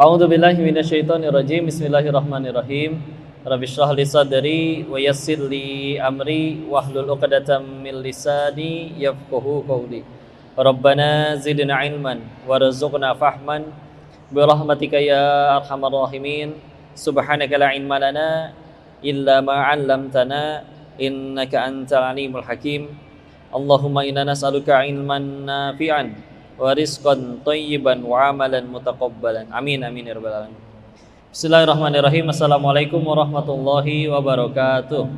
A'udzu billahi minasyaitonir rajim. Bismillahirrahmanirrahim. Rabbi shrah li sadri wa yassir li amri wahlul 'uqdatam min lisani yafqahu qawli. Rabbana zidna ilman warzuqna fahman bi rahmatika ya arhamar rahimin. Subhanaka la ilma lana illa ma 'allamtana innaka antal alimul hakim. Allahumma inna nas'aluka ilman nafi'an wa rizqan thayyiban wa amalan mutaqabbalan. Amin amin ya rabbal alamin. Bismillahirrahmanirrahim. Assalamualaikum warahmatullahi wabarakatuh.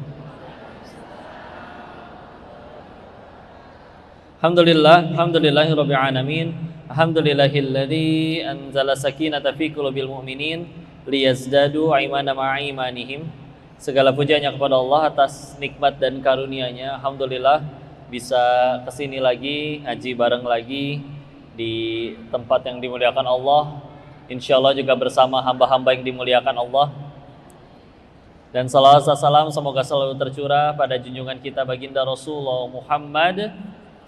Alhamdulillahirabbil alamin. Alhamdulillahilladzi anzala sakinata fi qulubil mu'minin liyazdadu imanan ma'a imanihim. Segala pujiannya kepada Allah atas nikmat dan karunia-Nya. Alhamdulillah bisa kesini lagi, ngaji bareng lagi di tempat yang dimuliakan Allah, insya Allah juga bersama hamba-hamba yang dimuliakan Allah. Dan salawat salam semoga selalu tercurah pada junjungan kita baginda Rasulullah Muhammad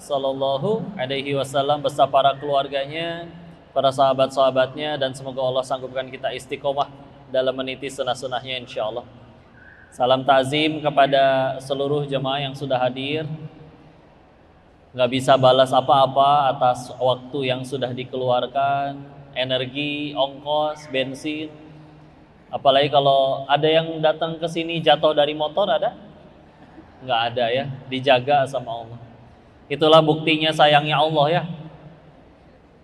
sallallahu alaihi wasallam beserta para keluarganya, para sahabat-sahabatnya, dan semoga Allah sanggupkan kita istiqomah dalam meniti sunnah-sunnahnya insya Allah. Salam ta'zim kepada seluruh jemaah yang sudah hadir. Nggak bisa balas apa-apa atas waktu yang sudah dikeluarkan, energi, ongkos, bensin. Apalagi kalau ada yang datang ke sini jatuh dari motor, ada? Nggak ada ya, dijaga sama Allah. Itulah buktinya sayangnya Allah ya.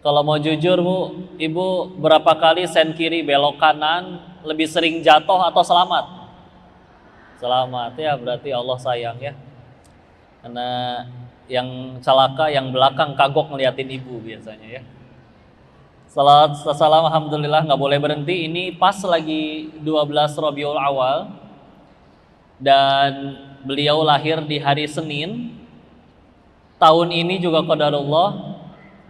Kalau mau jujur Bu, Ibu berapa kali sen kiri belok kanan lebih sering jatuh atau selamat? Selamat ya, berarti Allah sayang ya. Karena yang celaka yang belakang kagok ngeliatin Ibu biasanya ya. Salam alhamdulillah nggak boleh berhenti. Ini pas lagi 12 Rabiul Awal dan beliau lahir di hari Senin. Tahun ini juga qadarullah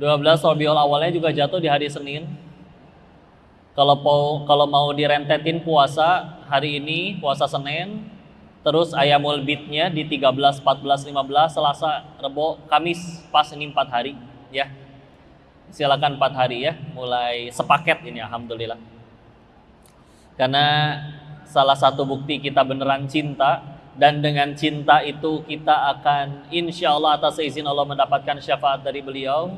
12 Rabiul Awalnya juga jatuh di hari Senin. Kalau mau direntetin puasa hari ini puasa Senin, terus ayamul bidnya di 13, 14, 15, Selasa, Rebo, Kamis, pas ini 4 hari ya. Silakan 4 hari ya, mulai sepaket ini alhamdulillah. Karena salah satu bukti kita beneran cinta, dan dengan cinta itu kita akan insya Allah atas izin Allah mendapatkan syafaat dari beliau,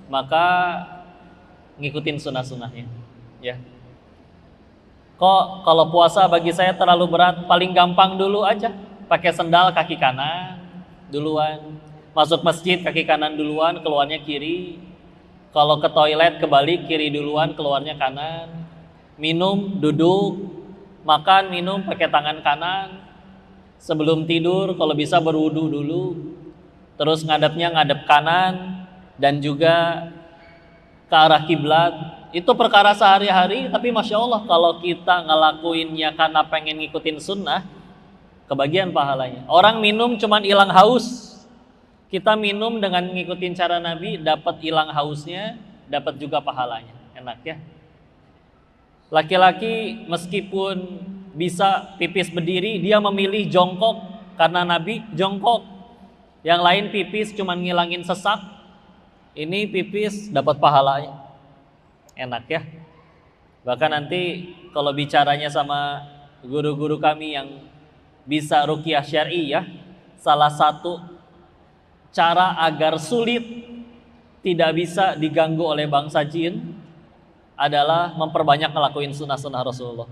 maka ngikutin sunnah-sunnahnya ya. Kok kalau puasa bagi saya terlalu berat, paling gampang dulu aja. Pakai sendal kaki kanan duluan. Masuk masjid kaki kanan duluan, keluarnya kiri. Kalau ke toilet kebalik, kiri duluan, keluarnya kanan. Minum, duduk. Makan, minum pakai tangan kanan. Sebelum tidur kalau bisa berwudu dulu. Terus ngadepnya ngadep kanan. Dan juga ke arah kiblat. Itu perkara sehari-hari, tapi Masya Allah kalau kita ngelakuinnya karena pengen ngikutin sunnah, kebagian pahalanya. Orang minum cuman hilang haus, kita minum dengan ngikutin cara Nabi, dapat hilang hausnya, dapat juga pahalanya. Enak ya. Laki-laki meskipun bisa pipis berdiri, dia memilih jongkok karena Nabi jongkok. Yang lain pipis cuman ngilangin sesak, ini pipis dapat pahalanya. Enak ya. Bahkan nanti kalau bicaranya sama guru-guru kami yang bisa ruqyah syar'i ya, salah satu cara agar sulit tidak bisa diganggu oleh bangsa jin adalah memperbanyak ngelakuin sunnah-sunnah Rasulullah.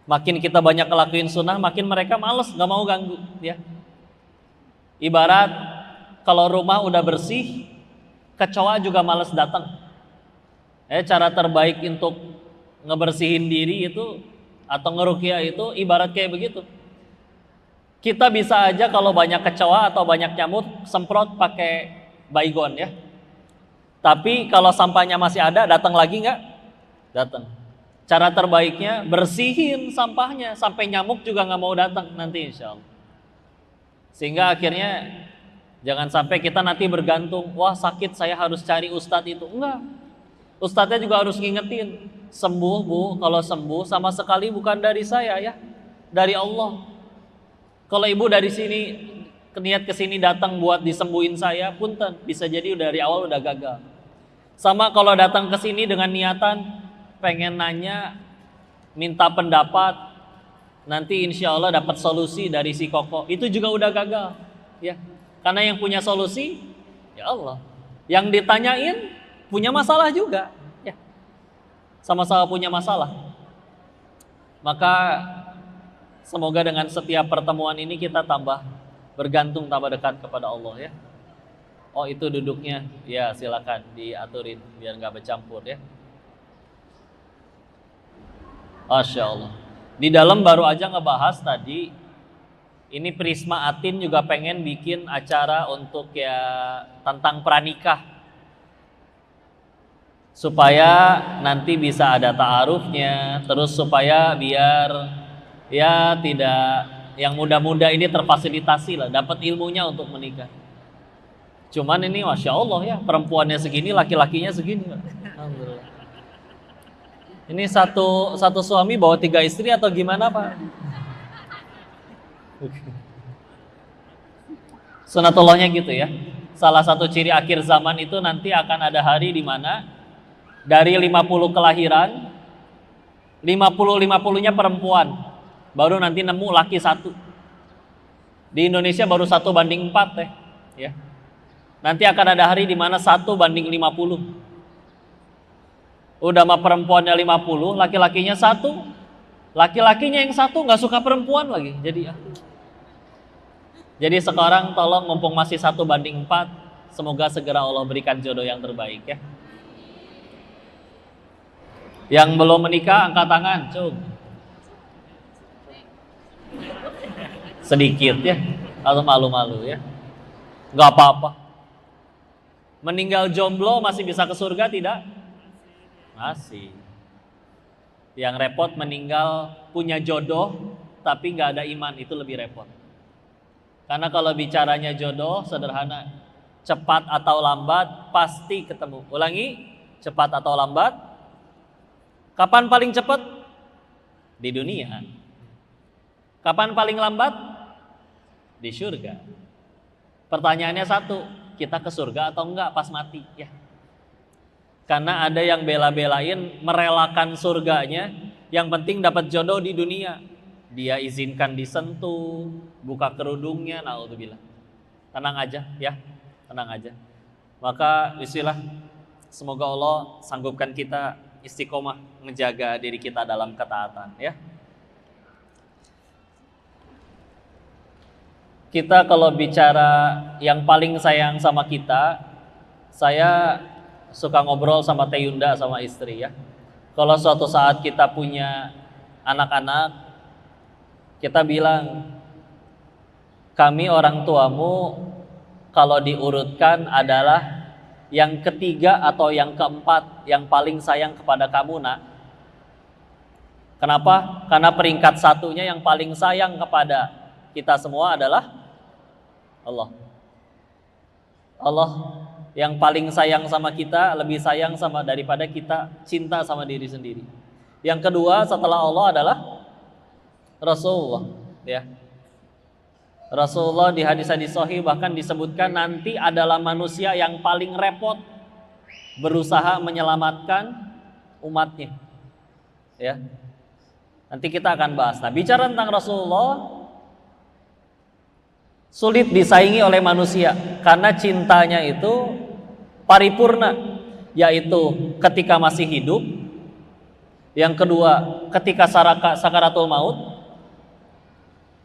Makin kita banyak ngelakuin sunnah, makin mereka males, gak mau ganggu ya. Ibarat kalau rumah udah bersih, kecoa juga males datang. Cara terbaik untuk ngebersihin diri itu atau ngeruqyah itu ibarat kayak begitu. Kita bisa aja kalau banyak kecoa atau banyak nyamuk semprot pakai baygon ya. Tapi kalau sampahnya masih ada, datang lagi nggak? Datang. Cara terbaiknya bersihin sampahnya sampai nyamuk juga nggak mau datang nanti insya Allah. Sehingga akhirnya jangan sampai kita nanti bergantung, wah sakit saya harus cari ustadz itu. Enggak. Ustadznya juga harus ngingetin, sembuh Bu, kalau sembuh sama sekali bukan dari saya ya, dari Allah. Kalau Ibu dari sini niat kesini datang buat disembuhin saya, punten, bisa jadi dari awal udah gagal. Sama kalau datang ke sini dengan niatan pengen nanya, minta pendapat, nanti insya Allah dapat solusi dari si Koko, itu juga udah gagal, ya. Karena yang punya solusi, ya Allah. Yang ditanyain punya masalah juga, ya. Sama-sama punya masalah. Maka semoga dengan setiap pertemuan ini kita tambah bergantung, tambah dekat kepada Allah, ya. Oh itu duduknya, ya silakan diaturin biar nggak bercampur, ya. Masya Allah. Di dalam baru aja ngebahas tadi, ini Prisma Atin juga pengen bikin acara untuk ya tentang pranikah, supaya nanti bisa ada ta'arufnya, terus supaya biar ya tidak, yang muda-muda ini terfasilitasi lah, dapat ilmunya untuk menikah. Cuman ini Masya Allah ya, perempuannya segini, laki-lakinya segini. Alhamdulillah. Ini satu suami bawa 3 istri atau gimana Pak? Sunatullahnya gitu ya. Salah satu ciri akhir zaman itu nanti akan ada hari di mana dari 50 kelahiran, 50-50-nya perempuan, baru nanti nemu laki 1. Di Indonesia baru 1:4 ya. Nanti akan ada hari di mana 1:50. Udah mah perempuannya 50, laki-lakinya 1. Laki-lakinya yang 1 nggak suka perempuan lagi. Jadi sekarang tolong mumpung masih 1:4, semoga segera Allah berikan jodoh yang terbaik ya. Yang belum menikah angkat tangan, cung. Sedikit ya, atau malu-malu ya. Nggak apa-apa. Meninggal jomblo masih bisa ke surga tidak? Masih. Yang repot meninggal punya jodoh tapi nggak ada iman, itu lebih repot. Karena kalau bicaranya jodoh sederhana, cepat atau lambat pasti ketemu. Ulangi, cepat atau lambat. Kapan paling cepat? Di dunia. Kapan paling lambat? Di surga. Pertanyaannya satu, kita ke surga atau enggak pas mati? Ya. Karena ada yang bela-belain merelakan surganya, yang penting dapat jodoh di dunia. Dia izinkan disentuh, buka kerudungnya, naudzubillah. Tenang aja ya, tenang aja. Maka bismillah, semoga Allah sanggupkan kita istiqomah menjaga diri kita dalam ketaatan ya. Kita kalau bicara yang paling sayang sama kita, saya suka ngobrol sama Teh Yunda sama istri ya. Kalau suatu saat kita punya anak-anak, kita bilang, kami orang tuamu kalau diurutkan adalah yang ketiga atau yang keempat yang paling sayang kepada kamu nak. Kenapa? Karena peringkat satunya yang paling sayang kepada kita semua adalah Allah. Allah yang paling sayang sama kita, lebih sayang sama daripada kita cinta sama diri sendiri. Yang kedua setelah Allah adalah Rasulullah ya. Rasulullah di hadis-hadis sahih bahkan disebutkan nanti adalah manusia yang paling repot berusaha menyelamatkan umatnya ya. Nanti kita akan bahas. Nah, bicara tentang Rasulullah, sulit disaingi oleh manusia karena cintanya itu paripurna, yaitu ketika masih hidup, yang kedua ketika sakaratul maut,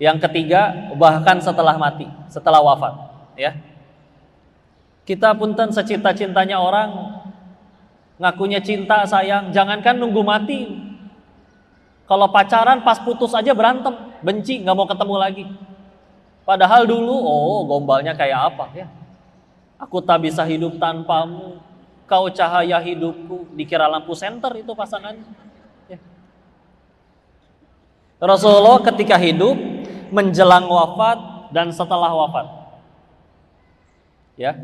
yang ketiga bahkan setelah mati, setelah wafat ya. Kita punten secita-cintanya orang ngakunya cinta sayang, jangankan nunggu mati, kalau pacaran pas putus aja berantem, benci, nggak mau ketemu lagi. Padahal dulu gombalnya kayak apa ya. Aku tak bisa hidup tanpamu, kau cahaya hidupku, dikira lampu senter itu pasangannya ya. Rasulullah ketika hidup, menjelang wafat, dan setelah wafat ya.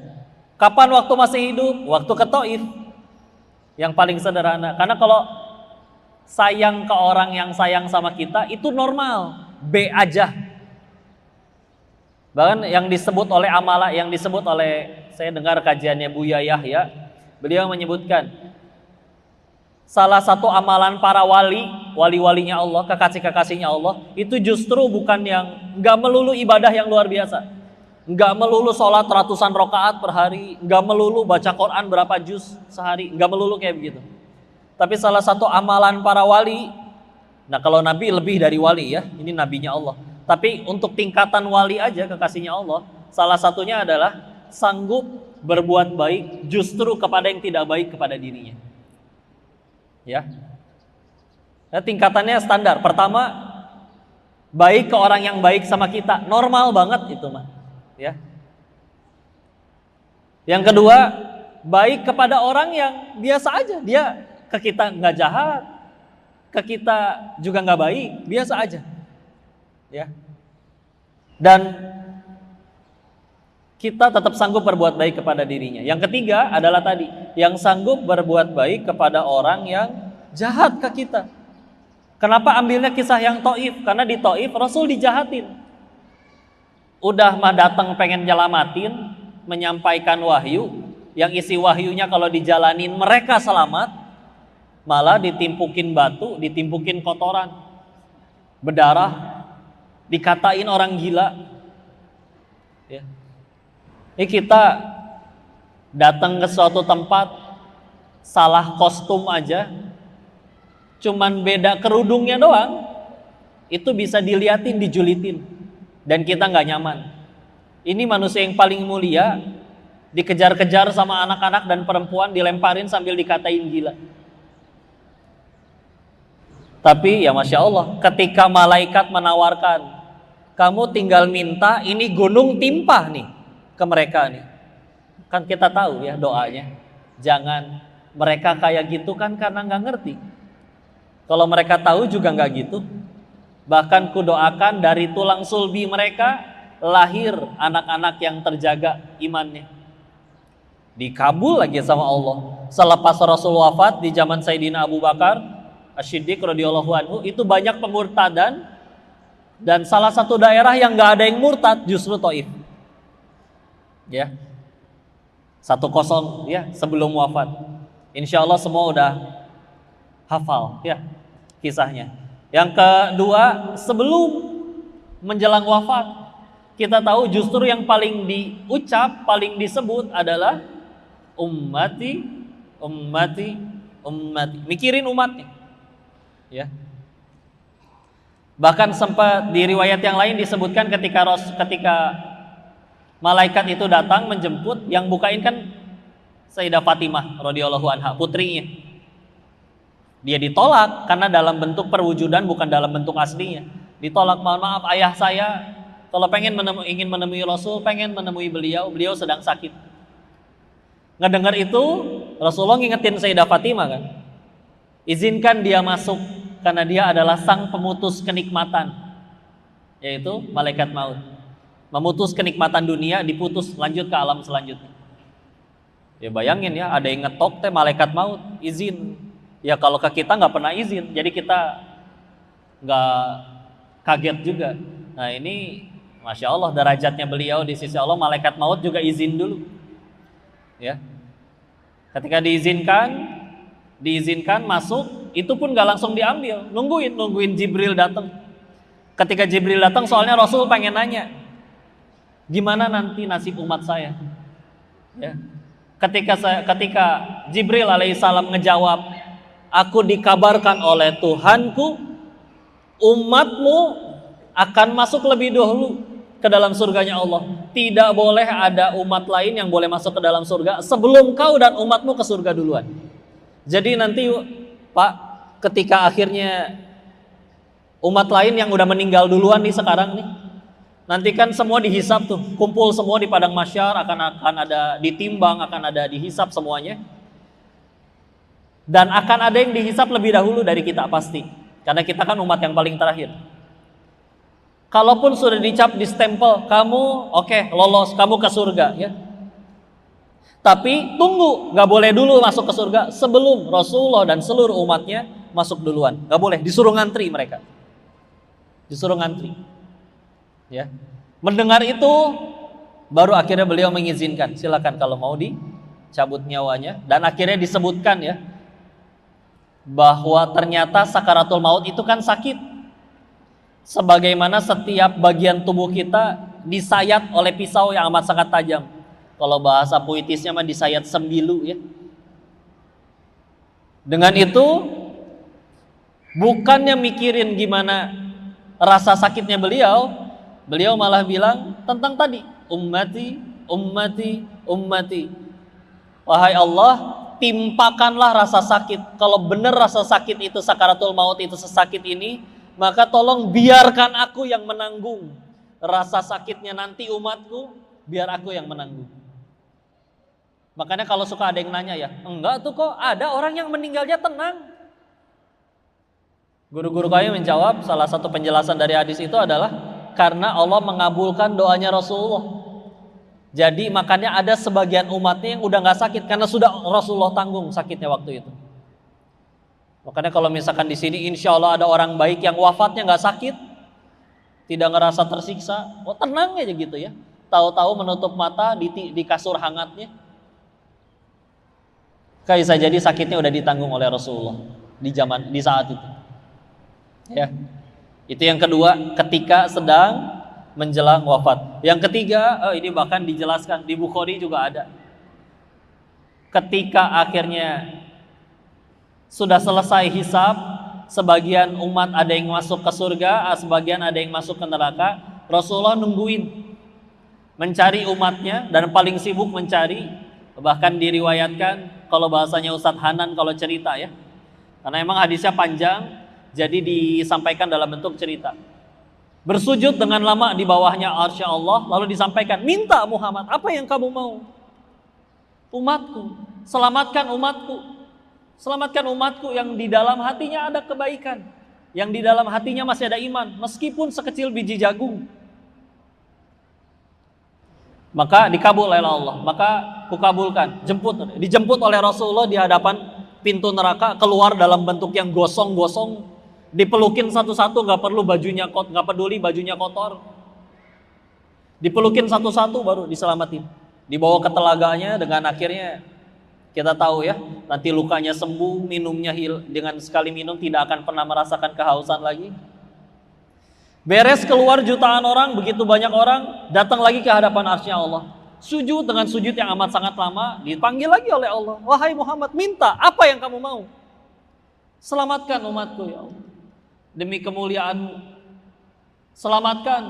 Kapan waktu masih hidup? Waktu ke Taif, yang paling sederhana. Karena kalau sayang ke orang yang sayang sama kita itu normal, B aja. Bahkan yang disebut oleh Amala, yang disebut oleh, saya dengar kajiannya Buya Yahya, beliau menyebutkan salah satu amalan para wali-walinya Allah, kekasih-kekasihnya Allah, itu justru bukan yang nggak melulu ibadah yang luar biasa, nggak melulu sholat ratusan rakaat per hari, nggak melulu baca Quran berapa juz sehari, nggak melulu kayak begitu. Tapi salah satu amalan para wali, nah kalau Nabi lebih dari wali ya, ini nabinya Allah. Tapi untuk tingkatan wali aja kekasihnya Allah, salah satunya adalah sanggup berbuat baik justru kepada yang tidak baik kepada dirinya. Ya. Nah, tingkatannya standar. Pertama, baik ke orang yang baik sama kita, normal banget itu mah. Ya. Yang kedua, baik kepada orang yang biasa aja, dia ke kita nggak jahat, ke kita juga nggak baik, biasa aja. Ya. Dan kita tetap sanggup berbuat baik kepada dirinya. Yang ketiga adalah tadi, yang sanggup berbuat baik kepada orang yang jahat ke kita. Kenapa ambilnya kisah yang Taif? Karena di Taif Rasul dijahatin. Udah mah datang pengen nyelamatin, menyampaikan wahyu, yang isi wahyunya kalau dijalanin mereka selamat, malah ditimpukin batu, ditimpukin kotoran, berdarah, dikatain orang gila. Ya. Ini kita datang ke suatu tempat, salah kostum aja, cuman beda kerudungnya doang, itu bisa diliatin, dijulitin, dan kita nggak nyaman. Ini manusia yang paling mulia, dikejar-kejar sama anak-anak dan perempuan, dilemparin sambil dikatain gila. Tapi ya Masya Allah, ketika malaikat menawarkan, kamu tinggal minta, ini gunung timpah nih ke mereka nih. Kan kita tahu ya doanya, jangan mereka kayak gitu kan karena nggak ngerti. Kalau mereka tahu juga nggak gitu. Bahkan kudoakan dari tulang sulbi mereka lahir anak-anak yang terjaga imannya. Dikabul lagi sama Allah. Selepas Rasul wafat di zaman Sayyidina Abu Bakar As-Siddiq radhiyallahu anhu, itu banyak pemurtadan, dan salah satu daerah yang nggak ada yang murtad justru Taif. Ya, 1-0 ya sebelum wafat. Insya Allah semua udah hafal ya kisahnya. Yang kedua, sebelum menjelang wafat, kita tahu justru yang paling diucap, paling disebut adalah ummati, ummati, ummati. Mikirin umatnya. Ya. Bahkan sempat di riwayat yang lain disebutkan ketika malaikat itu datang menjemput, yang bukain kan Sayyidah Fatimah radhiyallahu anha, putrinya. Dia ditolak karena dalam bentuk perwujudan, bukan dalam bentuk aslinya. Ditolak, mohon maaf ayah saya kalau ingin menemui Rasul, pengen menemui beliau sedang sakit. Ngedengar itu Rasulullah ngingetin Sayyidah Fatimah kan, izinkan dia masuk karena dia adalah sang pemutus kenikmatan, yaitu malaikat maut. Memutus kenikmatan dunia, diputus, lanjut ke alam selanjutnya. Ya bayangin ya, ada yang ngetok teh malaikat maut, izin. Ya kalau ke kita nggak pernah izin, jadi kita nggak kaget juga. Nah ini Masya Allah derajatnya beliau di sisi Allah, malaikat maut juga izin dulu. Ya, ketika diizinkan masuk, itu pun nggak langsung diambil, nungguin Jibril datang. Ketika Jibril datang, soalnya Rasul pengen nanya, gimana nanti nasib umat saya? Ya. Ketika Jibril alaihissalam ngejawab, aku dikabarkan oleh Tuhanku, umatmu akan masuk lebih dahulu ke dalam surganya Allah. Tidak boleh ada umat lain yang boleh masuk ke dalam surga sebelum kau dan umatmu ke surga duluan. Jadi nanti Pak, ketika akhirnya umat lain yang udah meninggal duluan nih sekarang nih, nanti kan semua dihisap tuh, kumpul semua di padang mahsyar, akan ada ditimbang, akan ada dihisap semuanya. Dan akan ada yang dihisap lebih dahulu dari kita pasti, karena kita kan umat yang paling terakhir. Kalaupun sudah dicap, di stempel, kamu oke, lolos, kamu ke surga ya. Tapi tunggu, gak boleh dulu masuk ke surga sebelum Rasulullah dan seluruh umatnya masuk duluan. Gak boleh, disuruh ngantri mereka. Disuruh ngantri. Ya, mendengar itu baru akhirnya beliau mengizinkan, silakan kalau mau dicabut nyawanya, dan akhirnya disebutkan ya bahwa ternyata sakaratul maut itu kan sakit. Sebagaimana setiap bagian tubuh kita disayat oleh pisau yang amat sangat tajam. Kalau bahasa puitisnya mah disayat sembilu ya. Dengan itu bukannya mikirin gimana rasa sakitnya beliau malah bilang tentang tadi, ummati, ummati, ummati. Wahai Allah, timpakanlah rasa sakit. Kalau benar rasa sakit itu sakaratul maut itu sesakit ini, maka tolong biarkan aku yang menanggung rasa sakitnya nanti umatku, biar aku yang menanggung. Makanya kalau suka ada yang nanya ya, enggak tuh kok ada orang yang meninggalnya tenang. Guru-guru kami menjawab, salah satu penjelasan dari hadis itu adalah karena Allah mengabulkan doanya Rasulullah. Jadi makanya ada sebagian umatnya yang udah gak sakit karena sudah Rasulullah tanggung sakitnya waktu itu. Makanya kalau misalkan di sini insya Allah ada orang baik yang wafatnya gak sakit, tidak ngerasa tersiksa, oh tenang aja gitu ya. Tahu-tahu menutup mata di kasur hangatnya. Kayak bisa jadi sakitnya udah ditanggung oleh Rasulullah di saat itu. Ya. Itu yang kedua, ketika sedang menjelang wafat. Yang ketiga, ini bahkan dijelaskan di Bukhari juga ada. Ketika akhirnya sudah selesai hisab, sebagian umat ada yang masuk ke surga, sebagian ada yang masuk ke neraka. Rasulullah nungguin, mencari umatnya dan paling sibuk mencari. Bahkan diriwayatkan kalau bahasanya Ustadz Hanan kalau cerita ya, karena emang hadisnya panjang, jadi disampaikan dalam bentuk cerita. Bersujud dengan lama di bawahnya arsy Allah, lalu disampaikan, minta Muhammad, apa yang kamu mau? Umatku, selamatkan umatku. Selamatkan umatku yang di dalam hatinya ada kebaikan, yang di dalam hatinya masih ada iman, meskipun sekecil biji jagung. Maka dikabul oleh Allah, maka kukabulkan, dijemput oleh Rasulullah di hadapan pintu neraka, keluar dalam bentuk yang gosong-gosong, dipelukin satu-satu, nggak peduli bajunya kotor, dipelukin satu-satu baru diselamatin, dibawa ke telaganya dengan akhirnya kita tahu ya, nanti lukanya sembuh, minumnya dengan sekali minum tidak akan pernah merasakan kehausan lagi. Beres keluar jutaan orang, begitu banyak orang, datang lagi ke hadapan arsy Allah. Sujud dengan sujud yang amat sangat lama, dipanggil lagi oleh Allah. Wahai Muhammad, minta apa yang kamu mau? Selamatkan umatku ya Allah. Demi kemuliaan-Mu. Selamatkan.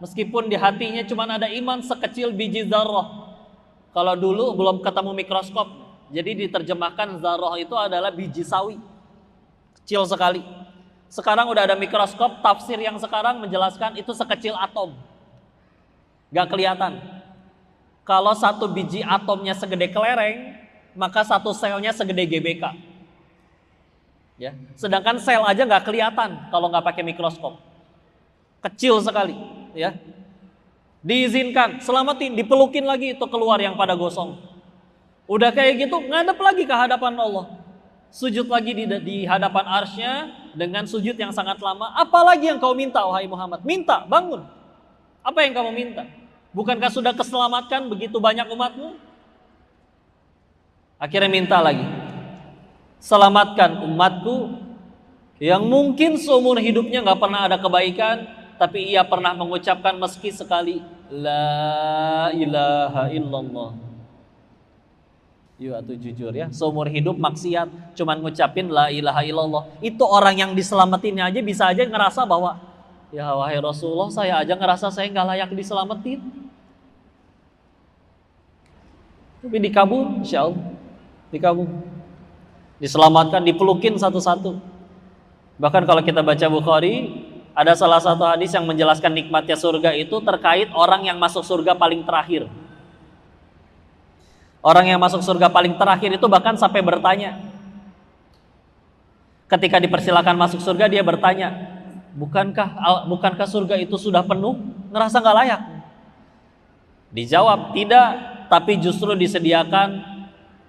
Meskipun di hatinya cuma ada iman sekecil biji zarrah. Kalau dulu belum ketemu mikroskop, jadi diterjemahkan zarrah itu adalah biji sawi. Kecil sekali. Sekarang udah ada mikroskop, tafsir yang sekarang menjelaskan itu sekecil atom. Gak kelihatan. Kalau satu biji atomnya segede kelereng, maka satu selnya segede GBK. Ya. Sedangkan sel aja gak kelihatan kalau gak pakai mikroskop. Kecil sekali. Ya. Diizinkan, selamatin, dipelukin lagi itu keluar yang pada gosong. Udah kayak gitu, ngadep lagi ke hadapan Allah. Sujud lagi di hadapan arsy-Nya dengan sujud yang sangat lama. Apalagi yang kau minta wahai Muhammad? Minta, bangun. Apa yang kamu minta? Bukankah sudah keselamatkan begitu banyak umatmu? Akhirnya minta lagi. Selamatkan umatku yang mungkin seumur hidupnya gak pernah ada kebaikan, tapi ia pernah mengucapkan meski sekali La ilaha illallah. Yuk atuh jujur ya, seumur hidup maksiat, cuman ngucapin la ilaha illallah. Itu orang yang diselamatinnya aja bisa aja ngerasa bahwa ya wahai Rasulullah, saya aja ngerasa saya gak layak diselamatin. Tapi dikabul, insya Allah dikabul, diselamatkan, dipelukin satu-satu. Bahkan kalau kita baca Bukhari, ada salah satu hadis yang menjelaskan nikmatnya surga itu terkait orang yang masuk surga paling terakhir. Orang yang masuk surga paling terakhir itu bahkan sampai bertanya. Ketika dipersilakan masuk surga, dia bertanya, bukankah surga itu sudah penuh? Ngerasa gak layak? Dijawab, tidak, tapi justru disediakan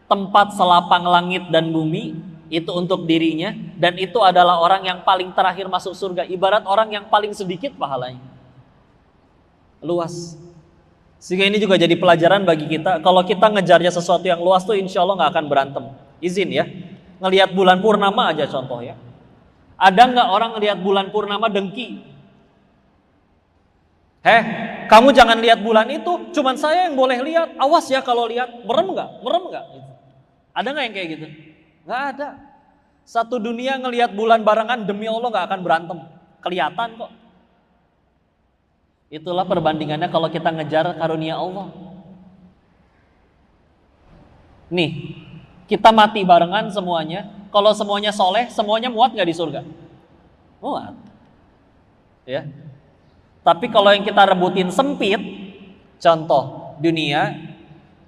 tempat selapang langit dan bumi, itu untuk dirinya, dan itu adalah orang yang paling terakhir masuk surga. Ibarat orang yang paling sedikit pahalanya. Luas. Sehingga ini juga jadi pelajaran bagi kita. Kalau kita ngejarnya sesuatu yang luas tuh insya Allah gak akan berantem. Izin ya, Ngelihat bulan purnama aja contoh ya. Ada nggak orang ngelihat bulan purnama dengki? Kamu jangan lihat bulan itu, cuman saya yang boleh lihat. Awas ya kalau lihat, merem nggak? Merem nggak? Ada nggak yang kayak gitu? Nggak ada. Satu dunia ngelihat bulan barengan, demi Allah nggak akan berantem. Kelihatan kok. Itulah perbandingannya kalau kita ngejar karunia Allah. Nih, kita mati barengan semuanya. Kalau semuanya soleh, semuanya muat nggak di surga? Muat. Ya. Tapi kalau yang kita rebutin sempit, contoh dunia,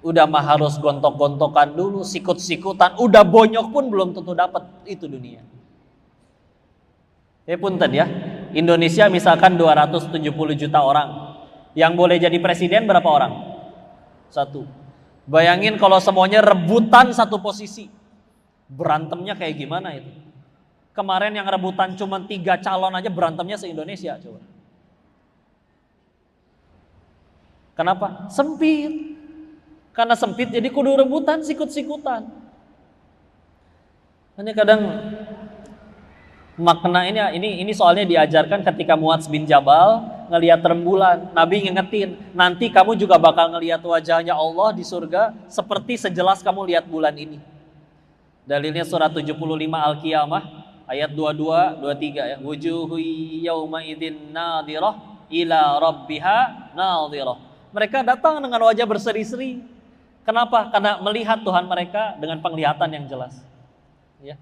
udah mah harus gontok-gontokan dulu, sikut-sikutan, udah bonyok pun belum tentu dapat, itu dunia. Punten ya, Indonesia misalkan 270 juta orang, yang boleh jadi presiden berapa orang? 1. Bayangin kalau semuanya rebutan satu posisi, berantemnya kayak gimana itu? Kemarin yang rebutan cuma 3 calon aja berantemnya se-Indonesia, coba. Kenapa? Sempit. Karena sempit jadi kudu rebutan, sikut-sikutan. Ini kadang makna ini soalnya diajarkan ketika Muadz bin Jabal ngelihat rembulan. Nabi ngingetin, nanti kamu juga bakal ngelihat wajahnya Allah di surga seperti sejelas kamu lihat bulan ini. Dalilnya surat 75 Al-Qiyamah ayat 22, 23 ya. Wujuhu yauma idzin nadhirah ila rabbiha nadhirah. Mereka datang dengan wajah berseri-seri. Kenapa? Karena melihat Tuhan mereka dengan penglihatan yang jelas. Ya.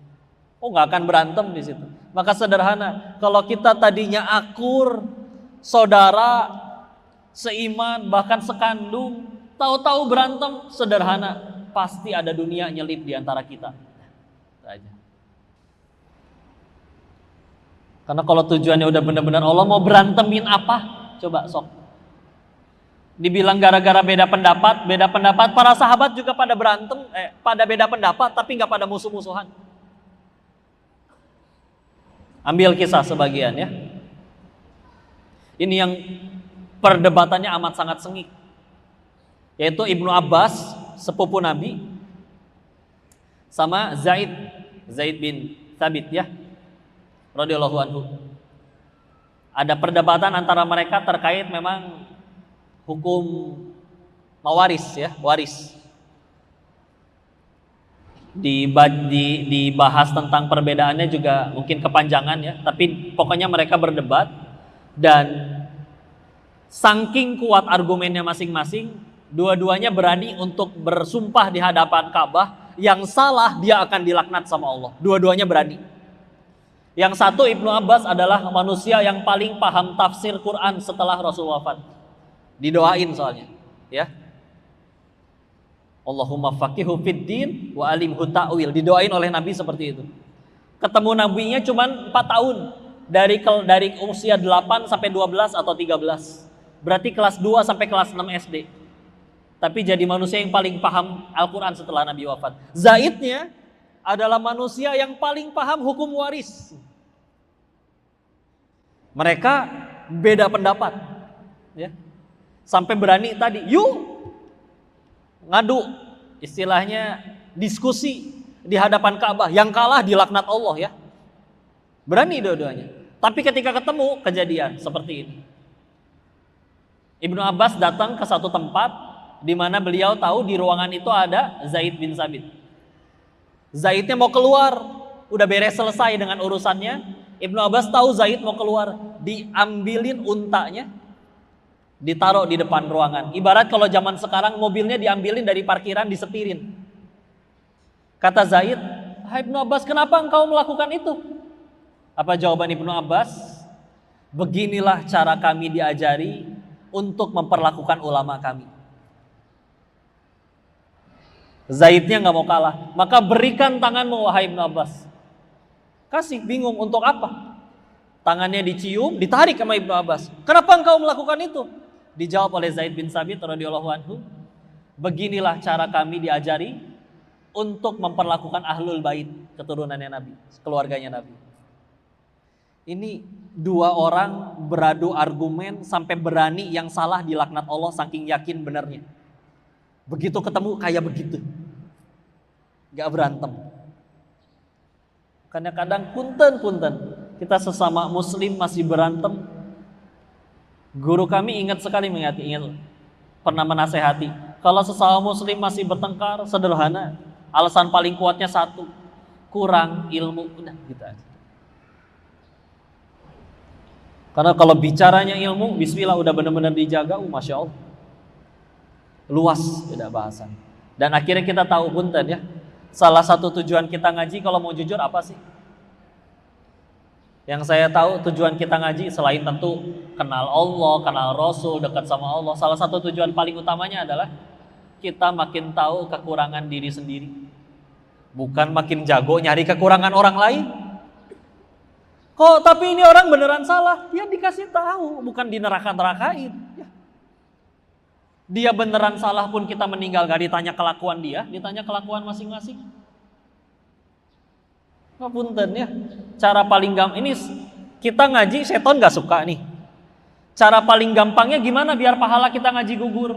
Oh, nggak akan berantem di situ. Maka sederhana, kalau kita tadinya akur, saudara, seiman, bahkan sekandung, tahu-tahu berantem, sederhana, pasti ada dunia nyelip di antara kita. Aja. Karena kalau tujuannya udah benar-benar Allah mau berantemin apa? Coba sok. Dibilang gara-gara beda pendapat, para sahabat juga pada berantem, pada beda pendapat, tapi nggak pada musuh-musuhan. Ambil kisah sebagian ya. Ini yang perdebatannya amat sangat sengit, yaitu Ibnu Abbas, sepupu Nabi, sama Zaid bin Thabit ya, radhiyallahu anhu. Ada perdebatan antara mereka terkait memang hukum mawaris ya, waris. Dibahas tentang perbedaannya juga mungkin kepanjangan ya, tapi pokoknya mereka berdebat dan saking kuat argumennya masing-masing, dua-duanya berani untuk bersumpah di hadapan Ka'bah, yang salah dia akan dilaknat sama Allah. Dua-duanya berani. Yang satu Ibnu Abbas adalah manusia yang paling paham tafsir Quran setelah Rasul wafat. Didoain soalnya, ya. Allahumma faqihu fid din wa alimhu ta'wil. Didoain oleh Nabi seperti itu. Ketemu nabinya cuma 4 tahun. Dari usia 8 sampai 12 atau 13. Berarti kelas 2 sampai kelas 6 SD. Tapi jadi manusia yang paling paham Al-Qur'an setelah Nabi wafat. Zaidnya adalah manusia yang paling paham hukum waris. Mereka beda pendapat, ya. Sampai berani tadi, yuk ngadu, istilahnya diskusi di hadapan Ka'bah. Yang kalah dilaknat Allah ya. Berani dua-duanya. Tapi ketika ketemu kejadian seperti ini. Ibnu Abbas datang ke satu tempat di mana beliau tahu di ruangan itu ada Zaid bin Thabit. Zaidnya mau keluar, udah beres selesai dengan urusannya. Ibnu Abbas tahu Zaid mau keluar, diambilin untanya, ditaruh di depan ruangan. Ibarat kalau zaman sekarang mobilnya diambilin dari parkiran, disetirin. Kata Zaid, "Hai Ibnu Abbas, kenapa engkau melakukan itu?" Apa jawaban Ibnu Abbas? "Beginilah cara kami diajari untuk memperlakukan ulama kami." Zaidnya nggak mau kalah, maka berikan tanganmu wahai Ibnu Abbas. Kasih, bingung untuk apa? Tangannya dicium, ditarik sama Ibnu Abbas. Kenapa engkau melakukan itu? Dijawab oleh Zaid bin Thabit radhiyallahu anhu, beginilah cara kami diajari untuk memperlakukan ahlul bait, keturunannya Nabi, keluarganya Nabi. Ini dua orang beradu argumen sampai berani yang salah dilaknat Allah saking yakin benernya. Begitu ketemu kayak begitu, gak berantem. Kadang-kadang punten kita sesama muslim masih berantem. Guru kami ingat sekali ingat pernah menasehati, kalau sesama muslim masih bertengkar, sederhana, alasan paling kuatnya satu, kurang ilmu. Udah gitu aja. Karena kalau bicaranya ilmu, bismillah udah benar-benar dijaga, masya Allah, luas beda bahasan. Dan akhirnya kita tahu punten ya, salah satu tujuan kita ngaji kalau mau jujur apa sih? Yang saya tahu tujuan kita ngaji selain tentu kenal Allah, kenal Rasul, dekat sama Allah, salah satu tujuan paling utamanya adalah kita makin tahu kekurangan diri sendiri. Bukan makin jago nyari kekurangan orang lain. Kok tapi ini orang beneran salah? Ya dikasih tahu, bukan dineraka-nerakain. Ya. Dia beneran salah pun kita meninggal gak ditanya kelakuan dia, ditanya kelakuan masing-masing. Ngapunten ya. Cara paling gampang ini kita ngaji seton gak suka nih. Cara paling gampangnya gimana biar pahala kita ngaji gugur?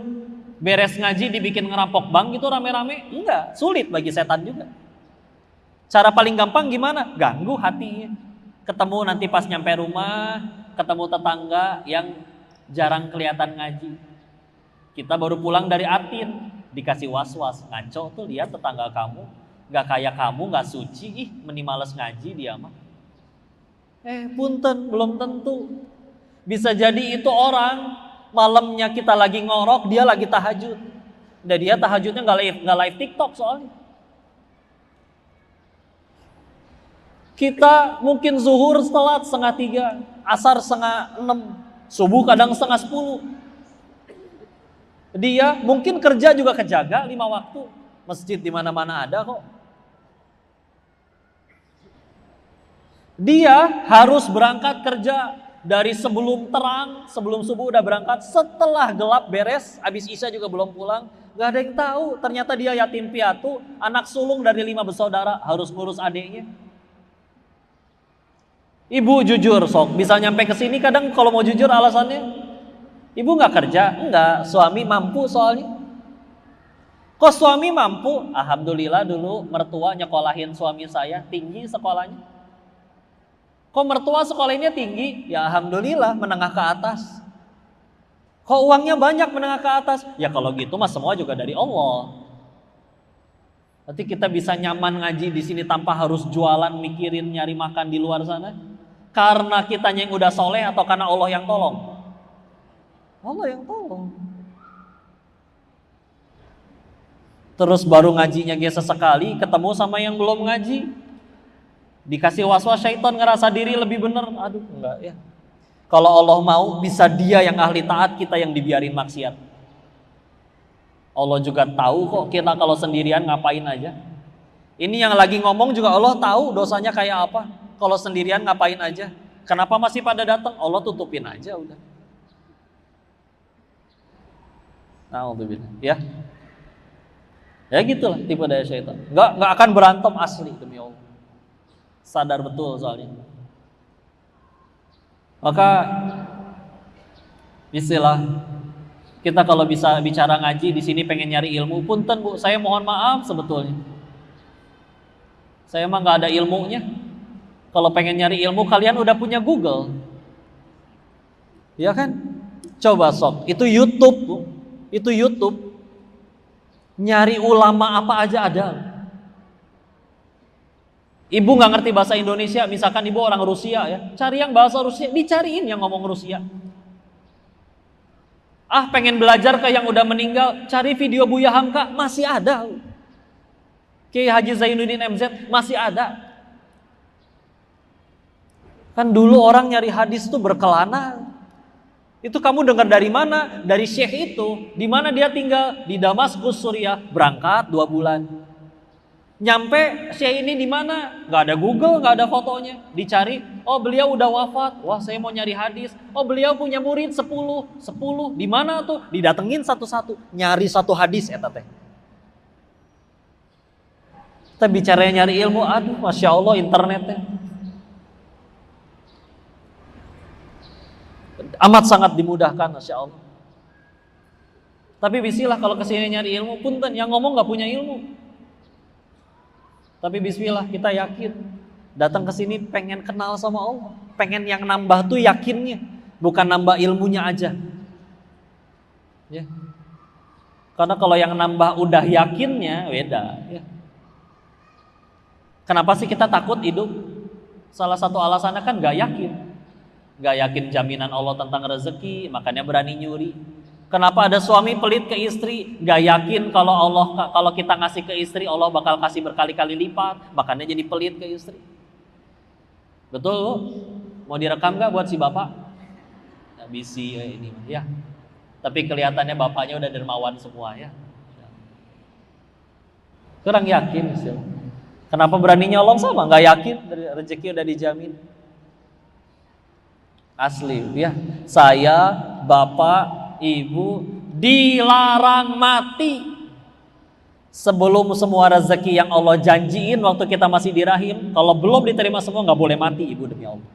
Beres ngaji dibikin ngerampok bank gitu rame-rame? Enggak, sulit bagi setan juga. Cara paling gampang gimana? Ganggu hatinya. Ketemu nanti pas nyampe rumah, ketemu tetangga yang jarang kelihatan ngaji. Kita baru pulang dari Atin, dikasih was-was, ngaco tuh lihat tetangga kamu, gak kayak kamu, gak suci, meni males ngaji dia mah. Punten, belum tentu. Bisa jadi itu orang, malamnya kita lagi ngorok, dia lagi tahajud. Dan dia tahajudnya gak live TikTok soalnya. Kita mungkin zuhur telat 5:30, asar 5:30, subuh kadang 5:30. Dia mungkin kerja juga kejaga 5 waktu, masjid di mana-mana ada kok. Dia harus berangkat kerja dari sebelum terang, sebelum subuh udah berangkat, setelah gelap beres, habis isya juga belum pulang. Gak ada yang tahu, ternyata dia yatim piatu, anak sulung dari 5 bersaudara, harus ngurus adiknya. Ibu jujur sok, bisa nyampe ke sini kadang kalau mau jujur alasannya, ibu nggak kerja, enggak, suami mampu soalnya. Kok suami mampu? Alhamdulillah dulu mertua nyekolahin suami saya tinggi sekolahnya. Kok mertua sekolahnya tinggi? Ya alhamdulillah menengah ke atas. Kok uangnya banyak menengah ke atas? Ya kalau gitu mah semua juga dari Allah. Nanti kita bisa nyaman ngaji di sini tanpa harus jualan, mikirin nyari makan di luar sana. Karena kitanya yang udah soleh atau karena Allah yang tolong? Allah yang tolong. Terus baru ngajinya dia sesekali, ketemu sama yang belum ngaji, dikasih was-was syaitan ngerasa diri lebih benar. Aduh enggak ya. Kalau Allah mau bisa dia yang ahli taat, kita yang dibiarin maksiat. Allah juga tahu kok kita kalau sendirian ngapain aja. Ini yang lagi ngomong juga Allah tahu dosanya kayak apa. Kalau sendirian ngapain aja? Kenapa masih pada datang? Allah tutupin aja udah. Alhamdulillah. Ya. Ya gitulah tipe daya syaitan. Enggak akan berantem asli demi Allah. Sadar betul soalnya. Maka istilah kita kalau bisa bicara ngaji di sini pengen nyari ilmu, punten Bu, saya mohon maaf sebetulnya. Saya emang nggak ada ilmunya. Kalau pengen nyari ilmu kalian udah punya Google, ya kan? Coba sob, itu YouTube Bu, itu YouTube. Nyari ulama apa aja ada. Ibu nggak ngerti bahasa Indonesia, misalkan ibu orang Rusia ya, cari yang bahasa Rusia, dicariin yang ngomong Rusia. Pengen belajar ke yang udah meninggal, cari video Buya Hamka, masih ada. Kiai Haji Zainuddin MZ masih ada. Kan dulu orang nyari hadis tuh berkelana. Itu kamu dengar dari mana? Dari syekh itu. Di mana dia tinggal? Di Damaskus, Suriah. Berangkat 2 bulan. Nyampe syekh ini di mana? Gak ada Google, gak ada fotonya. Dicari, oh beliau udah wafat. Wah saya mau nyari hadis. Oh beliau punya murid 10. Di mana tuh? Didatengin satu-satu. Nyari satu hadis eta teh. Kita bicaranya nyari ilmu, aduh masya Allah internetnya. Amat sangat dimudahkan, masya Allah. Tapi bismillah kalau kesini nyari ilmu, punten yang ngomong gak punya ilmu. Tapi bismillah kita yakin Datang ke sini pengen kenal sama Allah, pengen yang nambah tuh yakinnya, bukan nambah ilmunya aja. Ya. Karena kalau yang nambah udah yakinnya beda. Ya. Kenapa sih kita takut hidup? Salah satu alasannya kan gak yakin jaminan Allah tentang rezeki, makanya berani nyuri. Kenapa ada suami pelit ke istri? Gak yakin kalau kita ngasih ke istri Allah bakal kasih berkali-kali lipat, makanya jadi pelit ke istri. Betul Bu? Mau direkam gak buat si bapak? Gak bisa ini ya. Tapi kelihatannya bapaknya udah dermawan semua ya. Kurang yakin sih. Kenapa berani nyolong sama? Gak yakin rezeki udah dijamin. Asli ya. Saya, bapak, ibu dilarang mati sebelum semua rezeki yang Allah janjiin waktu kita masih di rahim. Kalau belum diterima semua nggak boleh mati ibu, demi Allah.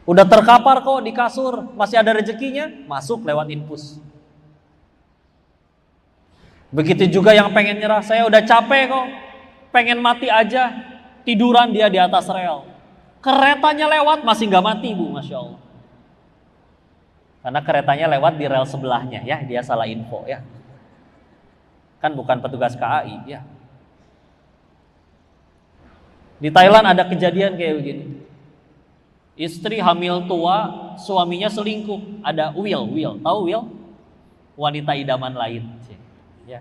Udah terkapar kok di kasur, masih ada rezekinya, masuk lewat infus. Begitu juga yang pengen nyerah, saya udah capek kok, pengen mati aja, tiduran dia di atas rel. Keretanya lewat masih nggak mati ibu, masya Allah. Karena keretanya lewat di rel sebelahnya ya, dia salah info ya. Kan bukan petugas KAI ya. Di Thailand ada kejadian kayak begini. Istri hamil tua, suaminya selingkuh. Ada Will, tahu Will? Wanita idaman lain. Ya.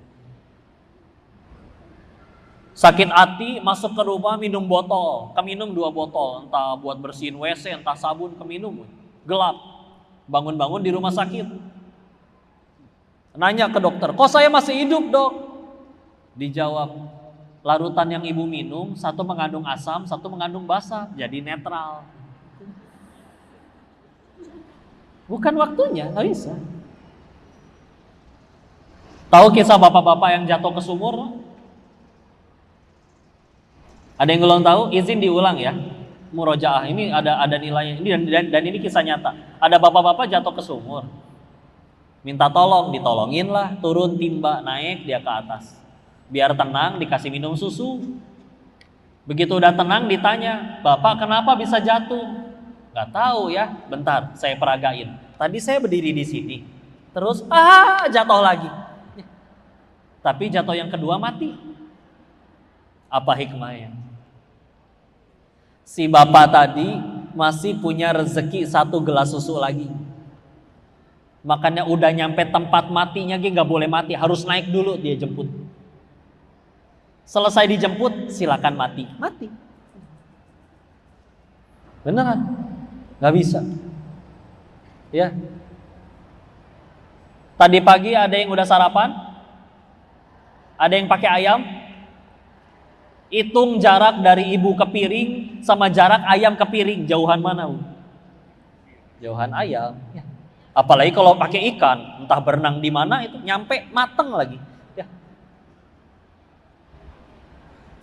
Sakit hati, masuk ke rumah minum botol, keminum 2 botol, entah buat bersihin WC, entah sabun, keminum. Gelap. Bangun-bangun di rumah sakit. Nanya ke dokter, kok saya masih hidup dok? Dijawab, larutan yang ibu minum, satu mengandung asam, satu mengandung basa, jadi netral. Bukan waktunya, nggak bisa. Tahu kisah bapak-bapak yang jatuh ke sumur? Ada yang belum tahu? Izin diulang ya. Murojaah ini ada nilainya. Ini dan ini kisah nyata. Ada bapak-bapak jatuh ke sumur. Minta tolong, ditolongin lah, turun timba, naik dia ke atas. Biar tenang, dikasih minum susu. Begitu udah tenang ditanya, Bapak kenapa bisa jatuh? Gak tahu ya, bentar saya peragain. Tadi saya berdiri di sini, terus jatuh lagi. Tapi jatuh yang kedua mati. Apa hikmahnya? Si bapak tadi masih punya rezeki 1 gelas susu lagi. Makanya udah nyampe tempat matinya dia nggak boleh mati, harus naik dulu dia jemput. Selesai dijemput silakan mati. Beneran? Nggak bisa. Ya. Tadi pagi ada yang udah sarapan, ada yang pakai ayam. Hitung jarak dari ibu ke piring sama jarak ayam ke piring, jauhan mana Bu? Jauhan ayam. Ya. Apalagi kalau pakai ikan, entah berenang di mana itu nyampe mateng lagi. Ya.